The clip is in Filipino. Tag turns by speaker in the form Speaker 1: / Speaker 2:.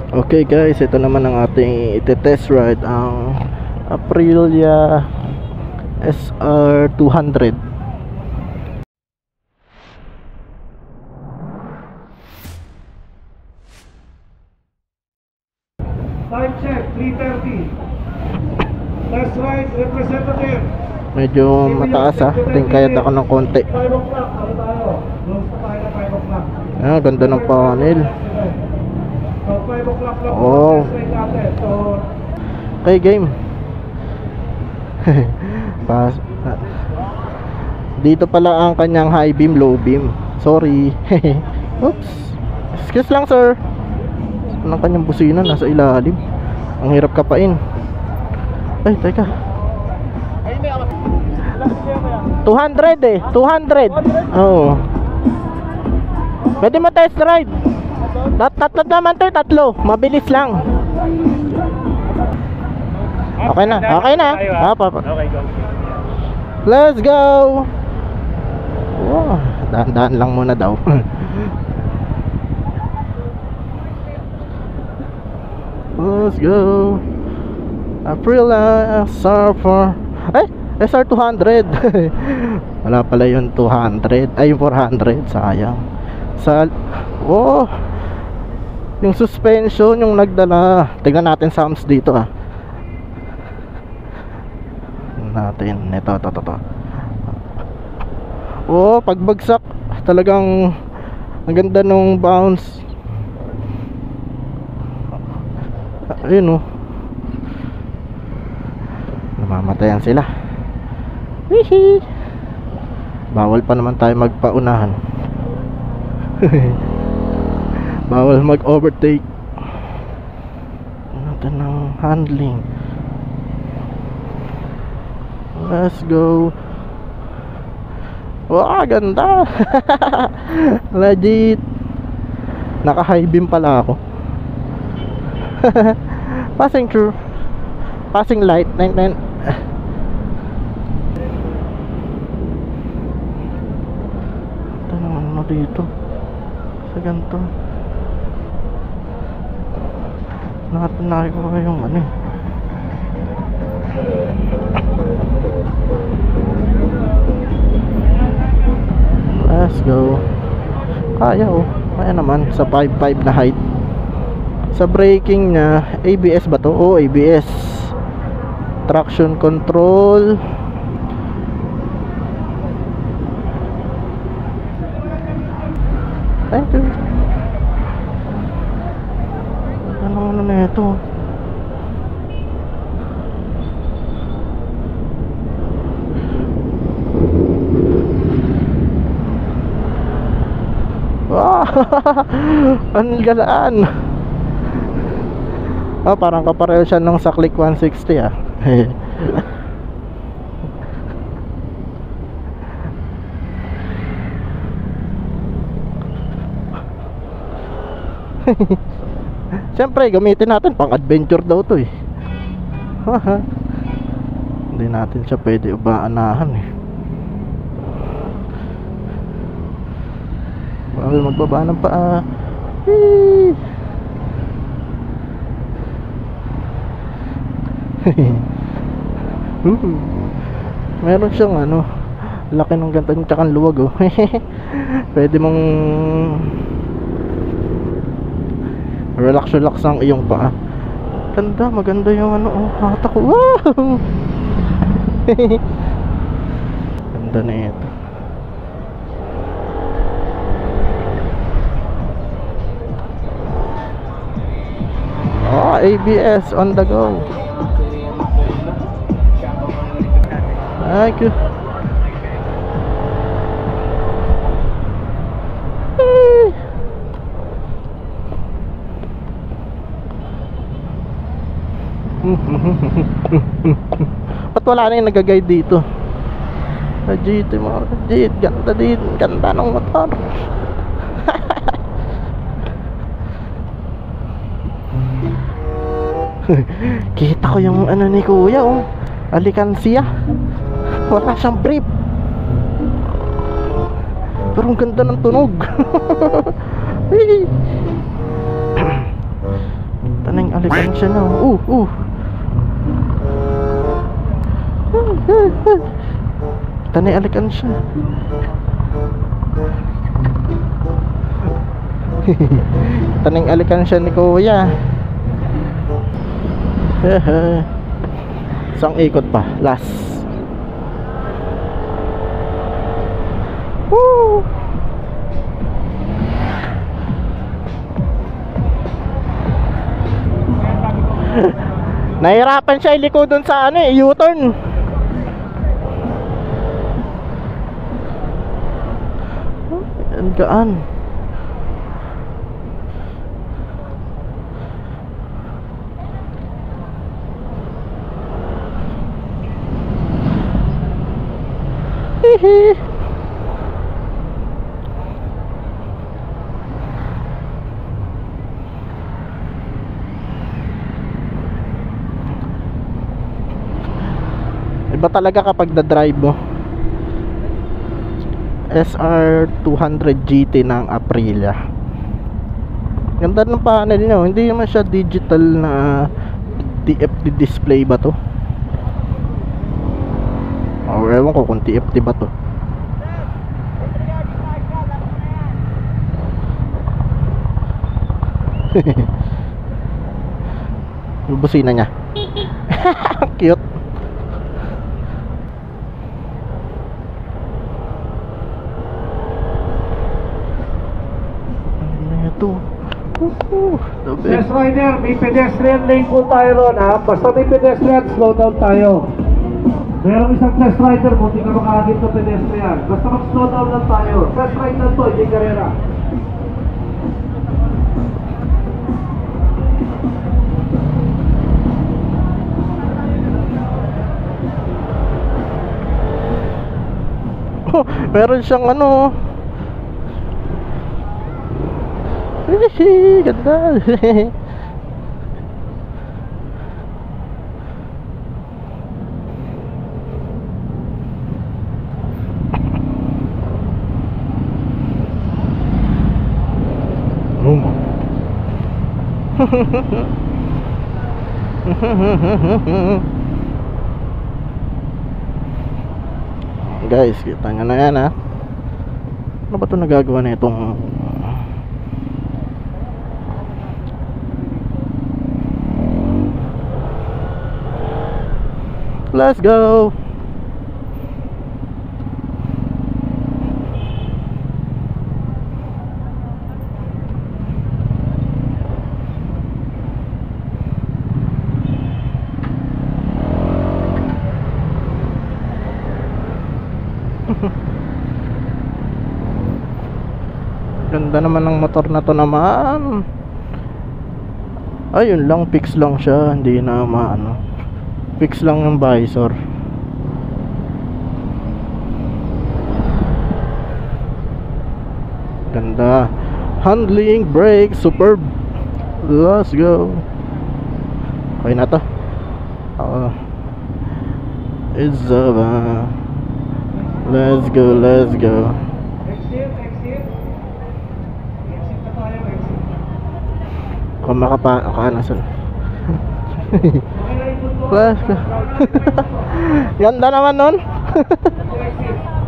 Speaker 1: Okay guys, ito naman ang ating ite-test ride, ang Aprilia SR200.
Speaker 2: Time check, 3:30. Test ride representative.
Speaker 1: Medyo mataas tingkayad ako ng konti.
Speaker 2: 5 o'clock, ano tayo? Close pa tayo na 5 o'clock.
Speaker 1: Ganda ng panel.
Speaker 2: So 5 o'clock lang
Speaker 1: Oh.
Speaker 2: test ride natin. So
Speaker 1: Okay, game. Dito pala ang kanyang high beam, low beam. Sorry. Oops. Excuse lang sir. Ang kanyang busina nasa ilalim. Ang hirap kapain. Ay, teka. 200 eh. 200. Oo. Pwede mo test ride. Tatlo naman to, tatlo. Mabilis lang. Okay na. Okay na.
Speaker 2: okay, go.
Speaker 1: Let's go. Wow, dahan-dahan lang muna daw. Let's go. Aprilia SR4. SR200. Wala pala yung 200. Ay, yung 400. Sayang. Yung suspension yung nagdala. Tingnan natin sounds dito natin. Ito. Pagbagsak talagang ang ganda nung bounce. Ayun namamatayan sila. Hihi. Bawal pa naman tayo magpaunahan. Bawal mag-overtake. Natin ng handling. Let's go. Wow, ganda. Legit. Naka high beam pala ako. Passing light 99. Ito naman dito sa ganito. Nakita ko yung Let's go. Kaya naman sa 5.5 na height. Sa braking niya, ABS ba to? ABS. Traction control. Thank you. Ano na ito? Ang galaan. Parang kapareho siya nung sa Click 160 Siyempre gamitin natin pang adventure daw to Hindi natin siya pwede ubaanahan Bawal magbaba ng paa. Meron siyang laki ng ganda ng tsaka luwag Pwede mong relax ang iyong paa. Maganda yung hatak ko. Wow. Ganda na ito. ABS on the go. Thank you. Ba't wala na yung nag-guide dito? GT mo, ganda din. Ganda ng motor. Kita ko yung ni kuya alikansya. Wala siyang brief. Pero ang ganda ng tunog. Alikansya na. Tanay alikansya. Tanay alikansya ni kuya. Isang ikot pa. Last. Woo! Nahirapan siya iliko dun sa ano U-turn. Ang gaan. Hihi. Iba talaga kapag na-drive mo. SR200 GT ng Aprilia. Ganda ng panel niya. Hindi naman siya digital na TFT display ba to? O ewan ko kung TFT ba to. Yung busina niya. Cute.
Speaker 2: Yes, rider, may pedestrian lane po tayo ron ha. Basta may pedestrian, slow down tayo. Merong isang test rider mo, hindi ka makakagit ng pedestrian. Basta mag-slow down lang tayo. Test rider to, hindi karera.
Speaker 1: Oh, meron siyang ano. Ganda. Guys, kita nyo na yan ha. Ano ba ito nagagawa na itong let's go. Ganda naman ng motor na to naman. Ayun lang, fix lang siya. Hindi na maano. Fix lang yung visor. Ganda. Handling, brake, superb. Let's go. Okay na to. It's over. Let's go, let's go.
Speaker 2: Exit. Exit na tayo, exit.
Speaker 1: Kung makapanasan.
Speaker 2: Okay na ikot mo.
Speaker 1: Let's go. Ganda naman nun.
Speaker 2: Exit.